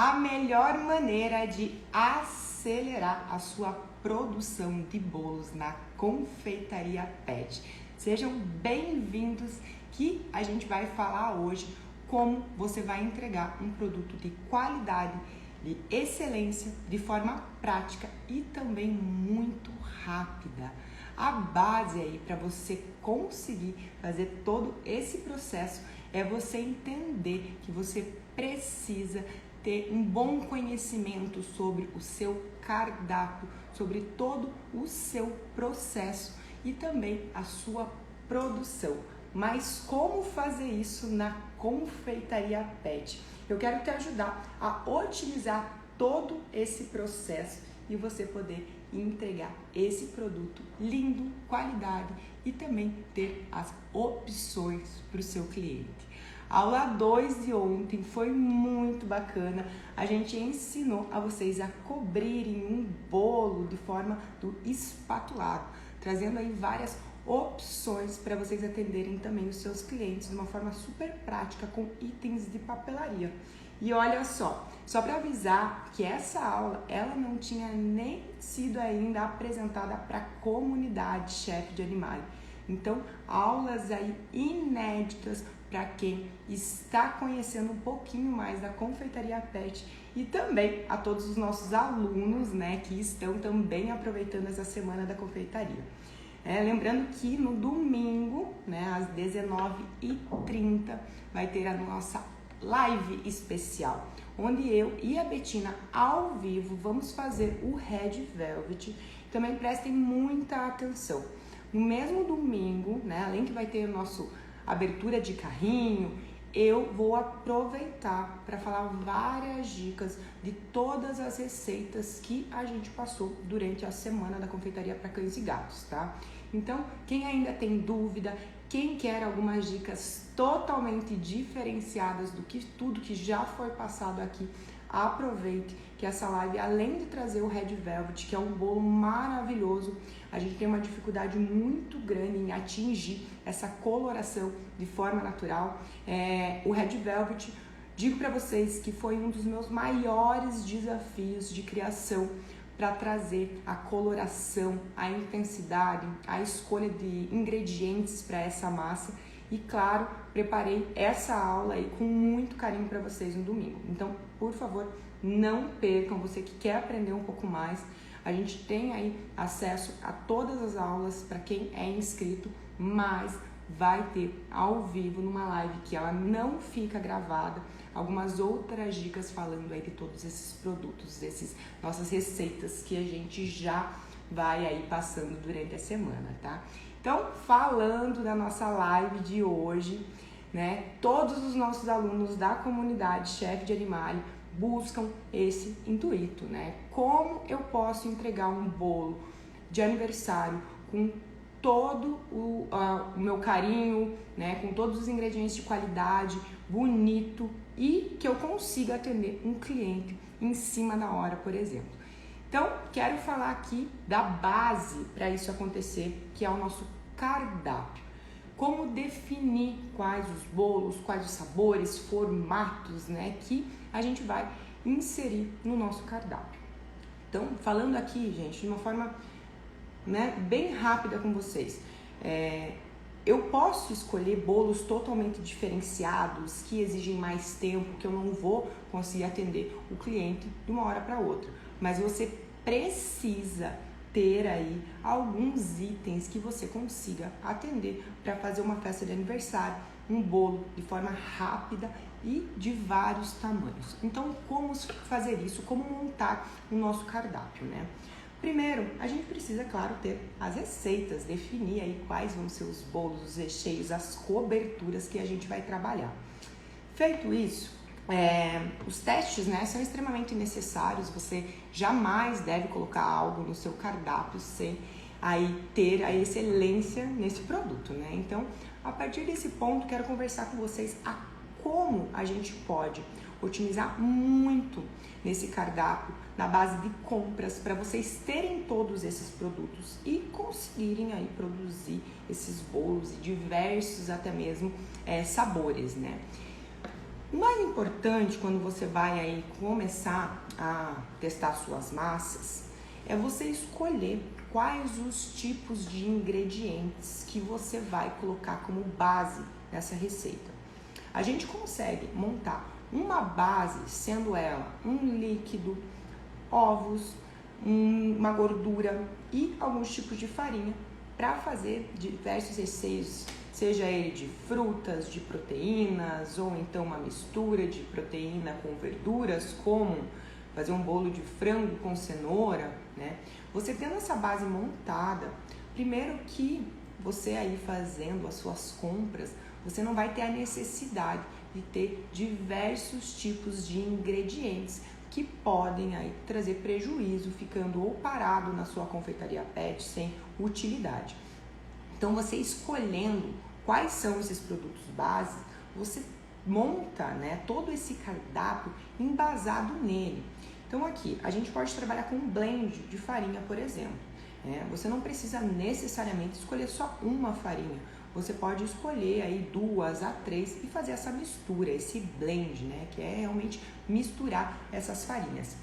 a melhor maneira de acelerar a sua produção de bolos na Confeitaria Pet. Sejam bem-vindos que a gente vai falar hoje como você vai entregar um produto de qualidade, de excelência, de forma prática e também muito rápida. A base aí para você conseguir fazer todo esse processo é você entender que você precisa ter um bom conhecimento sobre o seu cardápio, sobre todo o seu processo e também a sua produção. Mas como fazer isso na Confeitaria Pet? Eu quero te ajudar a otimizar todo esse processo e você poder entregar esse produto lindo, qualidade e também ter as opções para o seu cliente. A aula 2 de ontem foi muito bacana. A gente ensinou a vocês a cobrirem um bolo de forma do espatulado, trazendo aí várias opções para vocês atenderem também os seus clientes de uma forma super prática com itens de papelaria. E olha só para avisar que essa aula ela não tinha nem sido ainda apresentada para a comunidade chefe de animais. Então, aulas aí inéditas para quem está conhecendo um pouquinho mais da Confeitaria Pet e também a todos os nossos alunos, né, que estão também aproveitando essa semana da confeitaria. Lembrando que no domingo, né, às 19h30, vai ter a nossa live especial, onde eu e a Betina, ao vivo, vamos fazer o Red Velvet. Também prestem muita atenção. No mesmo domingo, né, além que vai ter o nosso abertura de carrinho, eu vou aproveitar para falar várias dicas de todas as receitas que a gente passou durante a semana da confeitaria para cães e gatos, tá? Então, quem ainda tem dúvida, quem quer algumas dicas totalmente diferenciadas do que tudo que já foi passado aqui, aproveite que essa live, além de trazer o Red Velvet, que é um bolo maravilhoso, a gente tem uma dificuldade muito grande em atingir essa coloração de forma natural. O Red Velvet, digo para vocês que foi um dos meus maiores desafios de criação para trazer a coloração, a intensidade, a escolha de ingredientes para essa massa. E claro, preparei essa aula aí com muito carinho para vocês no domingo. Então, por favor, não percam, você que quer aprender um pouco mais. A gente tem aí acesso a todas as aulas para quem é inscrito, mas vai ter ao vivo numa live que ela não fica gravada, algumas outras dicas falando aí de todos esses produtos, nossas receitas que a gente já vai aí passando durante a semana, tá? Então, falando da nossa live de hoje, né, todos os nossos alunos da comunidade Chefe de Animale buscam esse intuito, né? Como eu posso entregar um bolo de aniversário com todo o meu carinho, né, com todos os ingredientes de qualidade, bonito e que eu consiga atender um cliente em cima da hora, por exemplo. Então, quero falar aqui da base para isso acontecer, que é o nosso cardápio. Como definir quais os bolos, quais os sabores, formatos, né, que a gente vai inserir no nosso cardápio. Então, falando aqui, gente, de uma forma, né, bem rápida com vocês, eu posso escolher bolos totalmente diferenciados que exigem mais tempo, que eu não vou conseguir atender o cliente de uma hora para outra, mas você precisa ter aí alguns itens que você consiga atender para fazer uma festa de aniversário, um bolo de forma rápida e de vários tamanhos. Então, como fazer isso? Como montar o nosso cardápio, né? Primeiro, a gente precisa, claro, ter as receitas, definir aí quais vão ser os bolos, os recheios, as coberturas que a gente vai trabalhar. Feito isso, os testes, né, são extremamente necessários. Você jamais deve colocar algo no seu cardápio sem aí ter a excelência nesse produto, né? Então, a partir desse ponto, quero conversar com vocês a como a gente pode otimizar muito nesse cardápio na base de compras para vocês terem todos esses produtos e conseguirem aí produzir esses bolos e diversos até mesmo sabores, né? O mais importante quando você vai aí começar a testar suas massas é você escolher quais os tipos de ingredientes que você vai colocar como base nessa receita. A gente consegue montar uma base, sendo ela um líquido, ovos, uma gordura e alguns tipos de farinha para fazer diversos receios, seja ele de frutas, de proteínas, ou então uma mistura de proteína com verduras, como fazer um bolo de frango com cenoura, né? Você tendo essa base montada, primeiro que você aí fazendo as suas compras, você não vai ter a necessidade de ter diversos tipos de ingredientes que podem aí trazer prejuízo, ficando ou parado na sua confeitaria pet sem utilidade. Então, você escolhendo quais são esses produtos base, você monta, né, todo esse cardápio embasado nele. Então, aqui, a gente pode trabalhar com um blend de farinha, por exemplo. Você não precisa necessariamente escolher só uma farinha. Você pode escolher aí 2 a 3 e fazer essa mistura, esse blend, né, que é realmente misturar essas farinhas.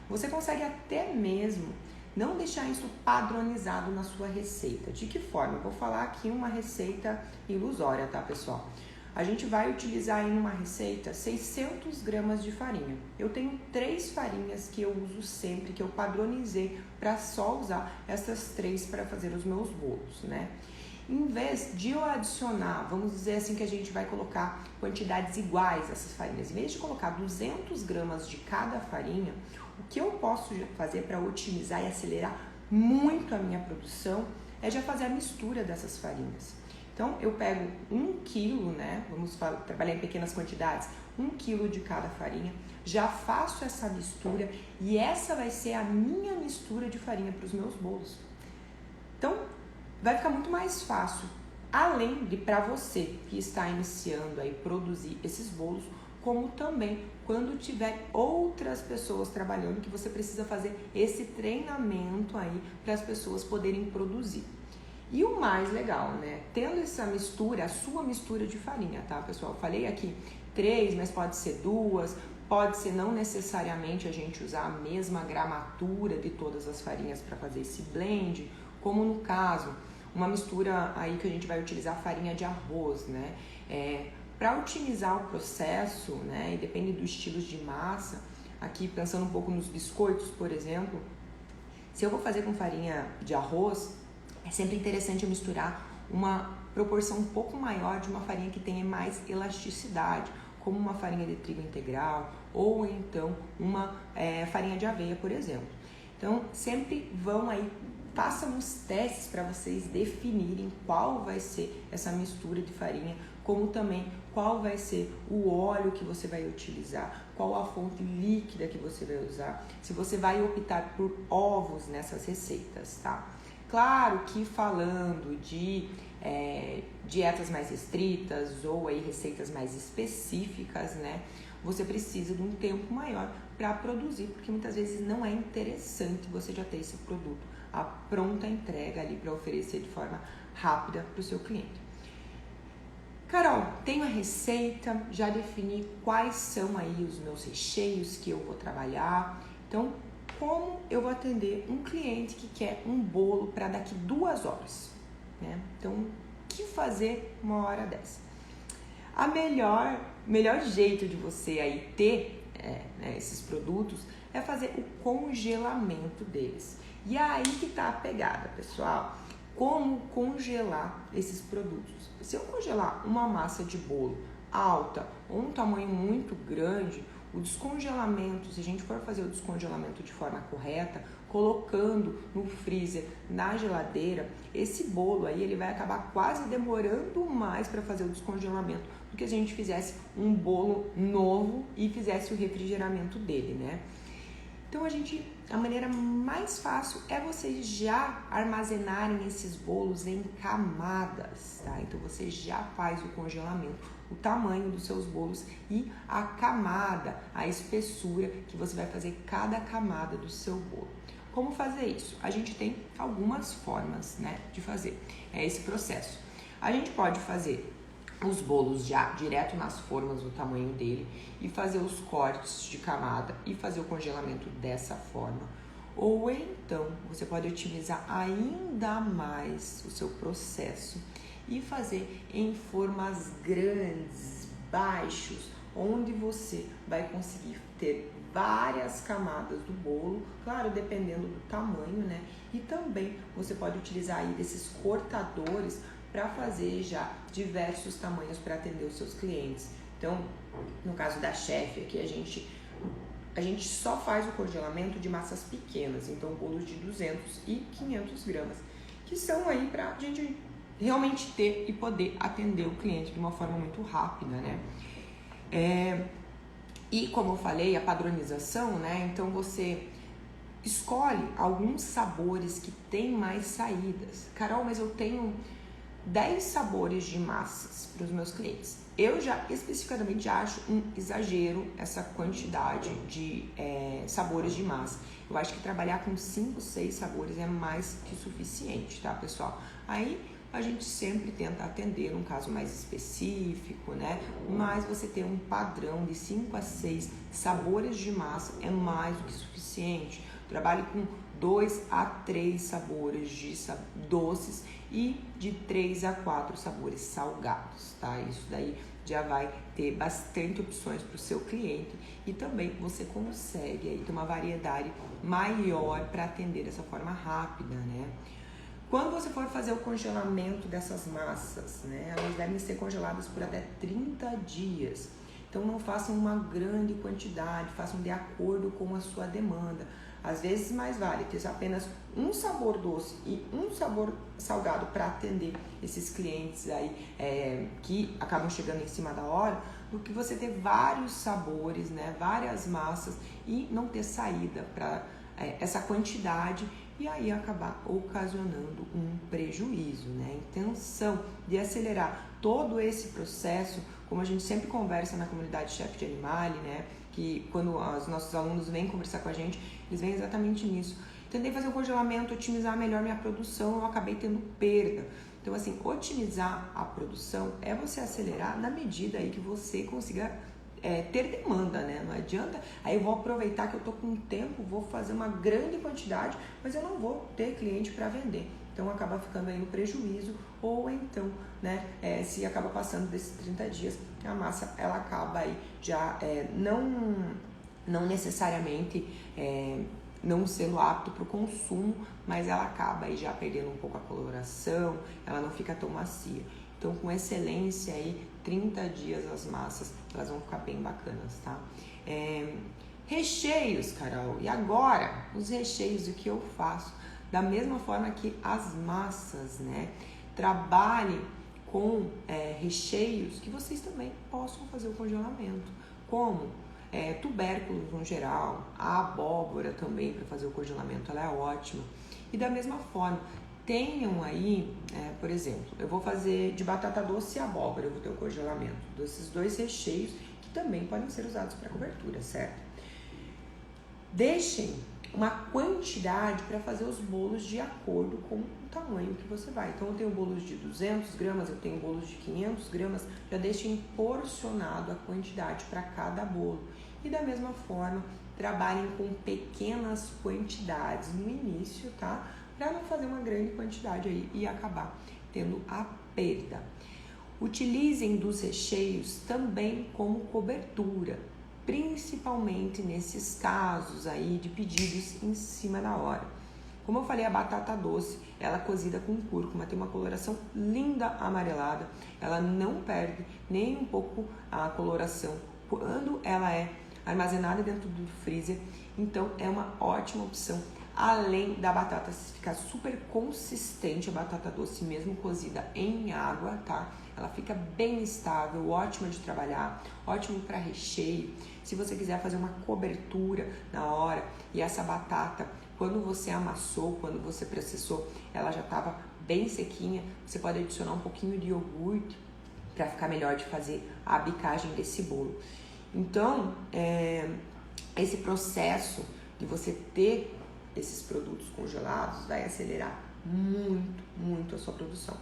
Você consegue até mesmo não deixar isso padronizado na sua receita. De que forma? Eu vou falar aqui uma receita ilusória, tá, pessoal? A gente vai utilizar em uma receita 600 gramas de farinha. Eu tenho 3 farinhas que eu uso sempre, que eu padronizei para só usar essas 3 para fazer os meus bolos, né? Em vez de eu adicionar, vamos dizer assim que a gente vai colocar quantidades iguais a essas farinhas, em vez de colocar 200 gramas de cada farinha, o que eu posso fazer para otimizar e acelerar muito a minha produção é já fazer a mistura dessas farinhas. Então, eu pego 1 quilo, né? Vamos trabalhar em pequenas quantidades, 1 quilo de cada farinha, já faço essa mistura e essa vai ser a minha mistura de farinha para os meus bolos. Então, vai ficar muito mais fácil, além de para você que está iniciando aí produzir esses bolos, como também quando tiver outras pessoas trabalhando, que você precisa fazer esse treinamento aí para as pessoas poderem produzir. E o mais legal, né? Tendo essa mistura, a sua mistura de farinha, tá, pessoal? Falei aqui 3, mas pode ser 2, pode ser não necessariamente a gente usar a mesma gramatura de todas as farinhas para fazer esse blend, como no caso, uma mistura aí que a gente vai utilizar farinha de arroz, né? Para otimizar o processo, né? E depende do estilo de massa, aqui pensando um pouco nos biscoitos, por exemplo, se eu vou fazer com farinha de arroz, é sempre interessante eu misturar uma proporção um pouco maior de uma farinha que tenha mais elasticidade, como uma farinha de trigo integral ou então uma farinha de aveia, por exemplo. Então, sempre vão aí, façam os testes para vocês definirem qual vai ser essa mistura de farinha, como também qual vai ser o óleo que você vai utilizar, qual a fonte líquida que você vai usar, se você vai optar por ovos nessas receitas, tá? Claro que falando de dietas mais restritas ou aí receitas mais específicas, né? Você precisa de um tempo maior para produzir, porque muitas vezes não é interessante você já ter esse produto, a pronta entrega ali para oferecer de forma rápida para o seu cliente. Carol, tenho a receita, já defini quais são aí os meus recheios que eu vou trabalhar, então como eu vou atender um cliente que quer um bolo para daqui 2 horas, né? Então, o que fazer uma hora dessa? A melhor jeito de você aí ter esses produtos é fazer o congelamento deles. E aí que tá a pegada, pessoal. Como congelar esses produtos? Se eu congelar uma massa de bolo alta ou um tamanho muito grande, o descongelamento, se a gente for fazer o descongelamento de forma correta, colocando no freezer, na geladeira, esse bolo aí ele vai acabar quase demorando mais para fazer o descongelamento do que se a gente fizesse um bolo novo e fizesse o refrigeramento dele, né? Então a maneira mais fácil é vocês já armazenarem esses bolos em camadas, tá? Então você já faz o congelamento, o tamanho dos seus bolos e a camada, a espessura que você vai fazer cada camada do seu bolo. Como fazer isso? A gente tem algumas formas, né, de fazer esse processo. A gente pode fazer os bolos já direto nas formas do tamanho dele e fazer os cortes de camada e fazer o congelamento dessa forma. Ou então, você pode otimizar ainda mais o seu processo e fazer em formas grandes, baixos, onde você vai conseguir ter várias camadas do bolo, claro, dependendo do tamanho, né? E também você pode utilizar aí desses cortadores para fazer já diversos tamanhos para atender os seus clientes. Então, no caso da chefe aqui, a gente só faz o congelamento de massas pequenas, então bolos de 200 e 500 gramas, que são aí para a gente realmente ter e poder atender o cliente de uma forma muito rápida, né? E como eu falei, a padronização, né? Então você escolhe alguns sabores que tem mais saídas. Carol, mas eu tenho 10 sabores de massas para os meus clientes. Eu já especificamente acho um exagero essa quantidade de sabores de massa. Eu acho que trabalhar com 5, 6 sabores é mais que suficiente, tá, pessoal? Aí a gente sempre tenta atender um caso mais específico, né? Mas você ter um padrão de 5 a 6 sabores de massa é mais do que suficiente. Trabalhe com 2 a 3 sabores de doces e de 3 a 4 sabores salgados, tá? Isso daí já vai ter bastante opções para o seu cliente e também você consegue aí ter uma variedade maior para atender dessa forma rápida, né? Quando você for fazer o congelamento dessas massas, né, elas devem ser congeladas por até 30 dias. Então não façam uma grande quantidade, façam de acordo com a sua demanda. Às vezes mais vale ter apenas um sabor doce e um sabor salgado para atender esses clientes aí que acabam chegando em cima da hora, do que você ter vários sabores, né, várias massas e não ter saída para essa quantidade e aí acabar ocasionando um prejuízo, né? A intenção de acelerar todo esse processo, como a gente sempre conversa na comunidade Chef de Animale, né? Que quando os nossos alunos vêm conversar com a gente, eles vêm exatamente nisso. Tentei fazer um congelamento, otimizar melhor minha produção, eu acabei tendo perda. Então, assim, otimizar a produção é você acelerar na medida aí que você consiga ter demanda, né? Não adianta, aí eu vou aproveitar que eu tô com tempo, vou fazer uma grande quantidade, mas eu não vou ter cliente para vender. Então acaba ficando aí no prejuízo, ou então, né, se acaba passando desses 30 dias, a massa ela acaba aí já não necessariamente não sendo apto para o consumo, mas ela acaba aí já perdendo um pouco a coloração, ela não fica tão macia. Então, com excelência aí, 30 dias as massas, elas vão ficar bem bacanas, tá? Recheios, Carol. E agora, os recheios, o que eu faço? Da mesma forma que as massas, né? Trabalhem com recheios que vocês também possam fazer o congelamento. Como tubérculos no geral, a abóbora também para fazer o congelamento, ela é ótima. E da mesma forma, tenham aí, por exemplo, eu vou fazer de batata doce e abóbora, eu vou ter o congelamento desses dois recheios que também podem ser usados para cobertura, certo? Deixem uma quantidade para fazer os bolos de acordo com o tamanho que você vai. Então eu tenho bolos de 200 gramas, eu tenho bolos de 500 gramas, já deixem porcionado a quantidade para cada bolo. E da mesma forma, trabalhem com pequenas quantidades no início, tá? Para não fazer uma grande quantidade aí e acabar tendo a perda. Utilizem dos recheios também como cobertura, principalmente nesses casos aí de pedidos em cima da hora. Como eu falei, a batata doce, ela cozida com cúrcuma, tem uma coloração linda amarelada, ela não perde nem um pouco a coloração quando ela é armazenada dentro do freezer, então é uma ótima opção. Além da batata ficar super consistente, a batata doce mesmo cozida em água, tá? Ela fica bem estável, ótima de trabalhar, ótimo para recheio. Se você quiser fazer uma cobertura na hora e essa batata, quando você amassou, quando você processou, ela já estava bem sequinha, você pode adicionar um pouquinho de iogurte para ficar melhor de fazer a bicagem desse bolo. Então, esse processo de você ter esses produtos congelados vai acelerar muito, muito a sua produção.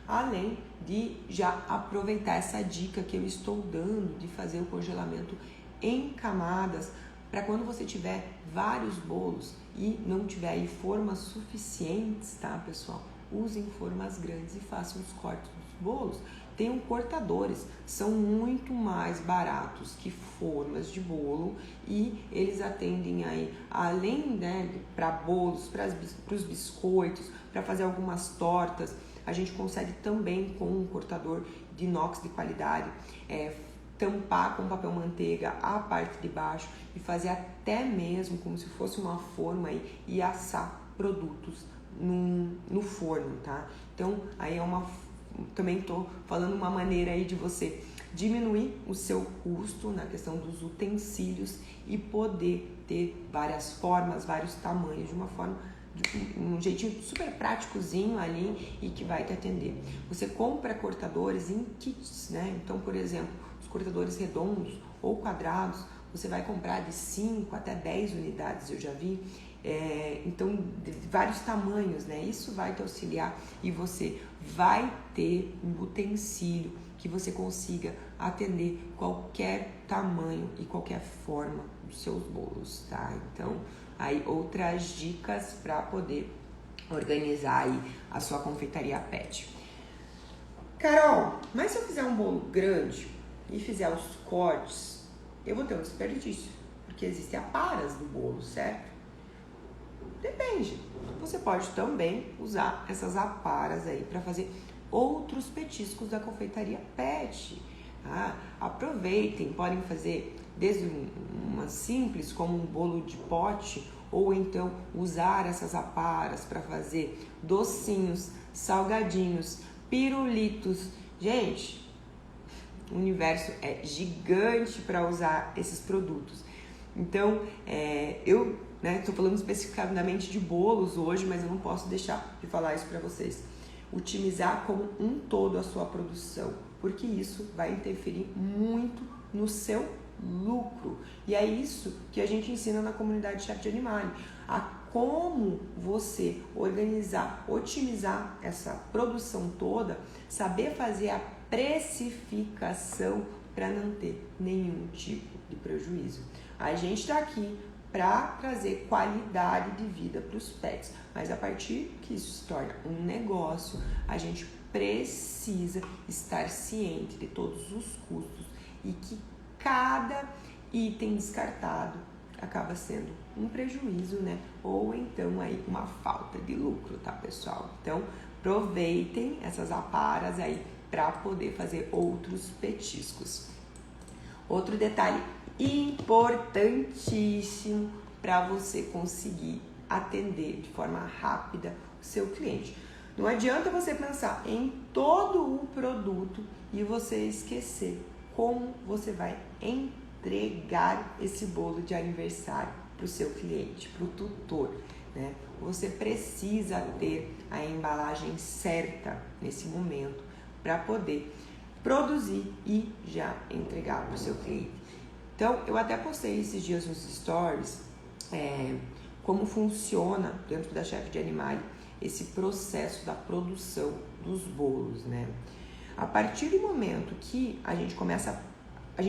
além de já aproveitar essa dica que eu estou dando de fazer o congelamento em camadas, para quando você tiver vários bolos e não tiver aí formas suficientes, tá, pessoal? Usem formas grandes e façam os cortes dos bolos. Tenham cortadores, são muito mais baratos que formas de bolo e eles atendem aí, além, né, para bolos, para os biscoitos, para fazer algumas tortas, a gente consegue também com um cortador de inox de qualidade, tampar com papel manteiga a parte de baixo e fazer até mesmo como se fosse uma forma aí, e assar produtos no forno, tá? Então, aí também tô falando uma maneira aí de você diminuir o seu custo na questão dos utensílios e poder ter várias formas, vários tamanhos, de uma forma, de um jeitinho super práticozinho ali e que vai te atender. Você compra cortadores em kits, né? Então, por exemplo, os cortadores redondos ou quadrados, você vai comprar de 5 até 10 unidades, eu já vi. Então, de vários tamanhos, né? Isso vai te auxiliar e você vai ter um utensílio que você consiga atender qualquer tamanho e qualquer forma dos seus bolos, tá? Então, aí outras dicas para poder organizar aí a sua confeitaria pet. Carol, mas se eu fizer um bolo grande e fizer os cortes, eu vou ter um desperdício, porque existem aparas do bolo, certo? Depende. Você pode também usar essas aparas aí para fazer outros petiscos da confeitaria pet. Tá? Aproveitem, podem fazer desde uma simples como um bolo de pote, ou então usar essas aparas para fazer docinhos, salgadinhos, pirulitos. Gente, o universo é gigante para usar esses produtos. Então, eu estou falando especificamente de bolos hoje, mas eu não posso deixar de falar isso para vocês. Otimizar como um todo a sua produção, porque isso vai interferir muito no seu lucro. E é isso que a gente ensina na comunidade Chef de Animale, a como você organizar, otimizar essa produção toda, saber fazer a precificação para não ter nenhum tipo de prejuízo. A gente está aqui para trazer qualidade de vida para os pets, mas a partir que isso se torna um negócio, a gente precisa estar ciente de todos os custos e que cada item descartado acaba sendo um prejuízo, né? Ou então aí uma falta de lucro, tá, pessoal? Então, aproveitem essas aparas aí para poder fazer outros petiscos. Outro detalhe importantíssimo para você conseguir atender de forma rápida o seu cliente. Não adianta você pensar em todo o produto e você esquecer como você vai entregar esse bolo de aniversário para o seu cliente, para o tutor, né? Você precisa ter a embalagem certa nesse momento para poder produzir e já entregar para o seu cliente. Então, eu até postei esses dias nos stories como funciona dentro da Chef de Animale esse processo da produção dos bolos, né? A partir do momento que a gente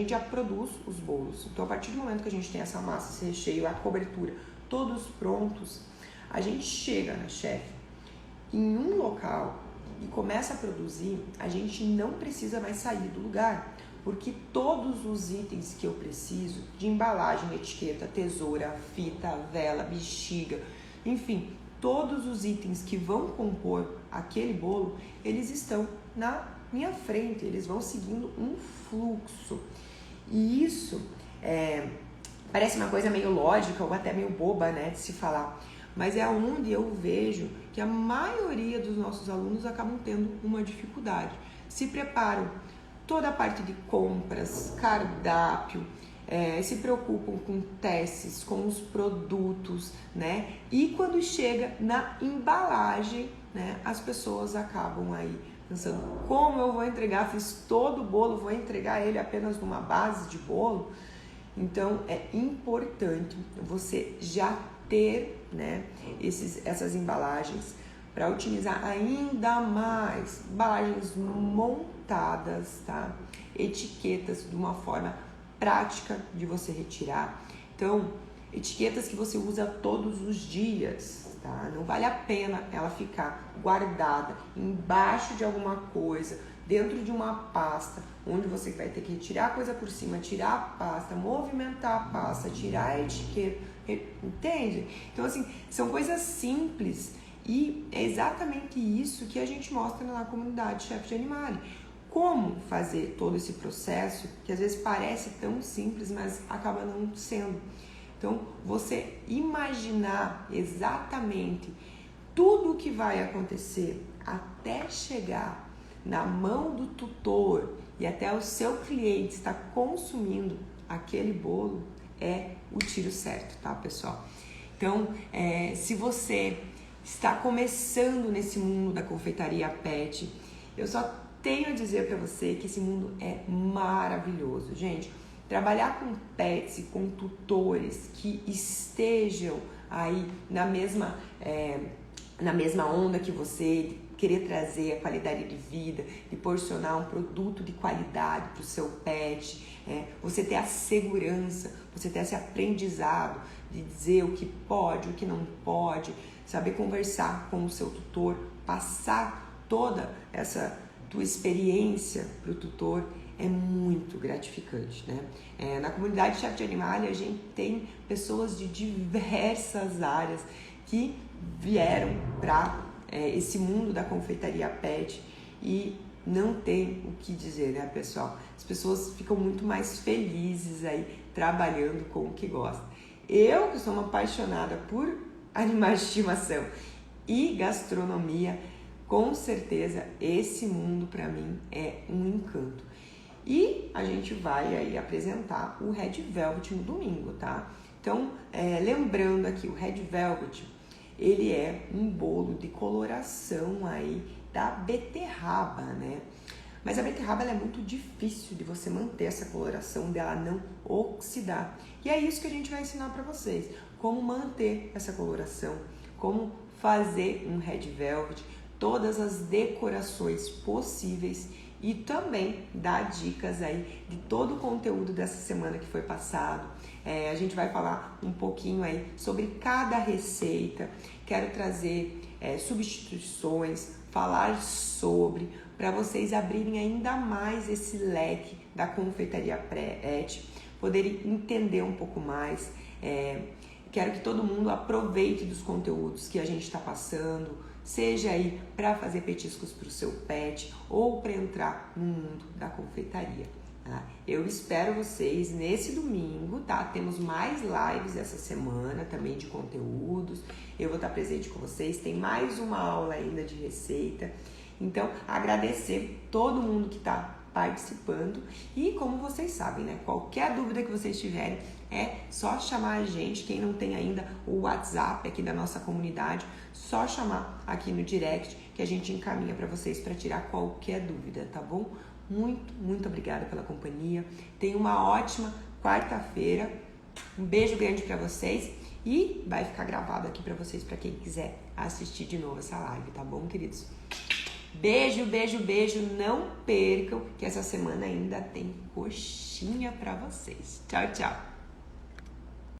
já produz os bolos. Então, a partir do momento que a gente tem essa massa, esse recheio, a cobertura, todos prontos, a gente chega na Chef em um local e começa a produzir, a gente não precisa mais sair do lugar, porque todos os itens que eu preciso, de embalagem, etiqueta, tesoura, fita, vela, bexiga, enfim, todos os itens que vão compor aquele bolo, eles estão na minha frente, eles vão seguindo um fluxo. E isso parece uma coisa meio lógica ou até meio boba, né, de se falar, mas é onde eu vejo que a maioria dos nossos alunos acabam tendo uma dificuldade. Se preparam toda a parte de compras, cardápio, se preocupam com testes, com os produtos, né? E quando chega na embalagem, né, as pessoas acabam aí pensando, como eu vou entregar? Fiz todo o bolo, vou entregar ele apenas numa base de bolo? Então, é importante você já ter, né, essas embalagens para otimizar ainda mais embalagens montadas, tá? Etiquetas de uma forma prática de você retirar. Então, etiquetas que você usa todos os dias, tá? Não vale a pena ela ficar guardada embaixo de alguma coisa, dentro de uma pasta, onde você vai ter que retirar a coisa por cima, tirar a pasta, movimentar a pasta, tirar a etiqueta, entende? Então, assim, são coisas simples e é exatamente isso que a gente mostra na comunidade Chef de Animale. Como fazer todo esse processo, que às vezes parece tão simples, mas acaba não sendo. Então, você imaginar exatamente tudo o que vai acontecer até chegar na mão do tutor e até o seu cliente estar consumindo aquele bolo é o tiro certo, tá, pessoal? Então, se você está começando nesse mundo da confeitaria pet, eu só tenho a dizer para você que esse mundo é maravilhoso, gente. Trabalhar com pets e com tutores que estejam aí na mesma onda que você, de querer trazer a qualidade de vida, de proporcionar um produto de qualidade para o seu pet, você ter a segurança, você ter esse aprendizado de dizer o que pode, o que não pode, saber conversar com o seu tutor, passar toda essa tua experiência para o tutor, é muito gratificante, né? Na comunidade Chef de Animale a gente tem pessoas de diversas áreas que vieram para esse mundo da confeitaria pet e não tem o que dizer, né, pessoal? As pessoas ficam muito mais felizes aí trabalhando com o que gostam. Eu, que sou uma apaixonada por animais de estimação e gastronomia, com certeza esse mundo para mim é um encanto. E a gente vai aí apresentar o Red Velvet no domingo, tá? Então, lembrando aqui, o Red Velvet, ele é um bolo de coloração aí da beterraba, né? Mas a beterraba ela é muito difícil de você manter essa coloração, dela não oxidar. E é isso que a gente vai ensinar para vocês, como manter essa coloração, como fazer um Red Velvet, todas as decorações possíveis e também dar dicas aí de todo o conteúdo dessa semana que foi passado. A gente vai falar um pouquinho aí sobre cada receita, quero trazer substituições, falar sobre, para vocês abrirem ainda mais esse leque da confeitaria pet, poderem entender um pouco mais. Quero que todo mundo aproveite dos conteúdos que a gente está passando, seja aí para fazer petiscos para o seu pet ou para entrar no mundo da confeitaria. Tá? Eu espero vocês nesse domingo, tá? Temos mais lives essa semana também de conteúdos. Eu vou estar presente com vocês. Tem mais uma aula ainda de receita. Então, agradecer todo mundo que está participando e como vocês sabem, né? Qualquer dúvida que vocês tiverem é só chamar a gente. Quem não tem ainda o WhatsApp aqui da nossa comunidade, só chamar aqui no direct que a gente encaminha para vocês para tirar qualquer dúvida, tá bom? Muito, muito obrigada pela companhia. Tenha uma ótima quarta-feira. Um beijo grande para vocês e vai ficar gravado aqui para vocês, para quem quiser assistir de novo essa live, tá bom, queridos? Beijo, beijo, beijo. Não percam que essa semana ainda tem coxinha para vocês. Tchau, tchau.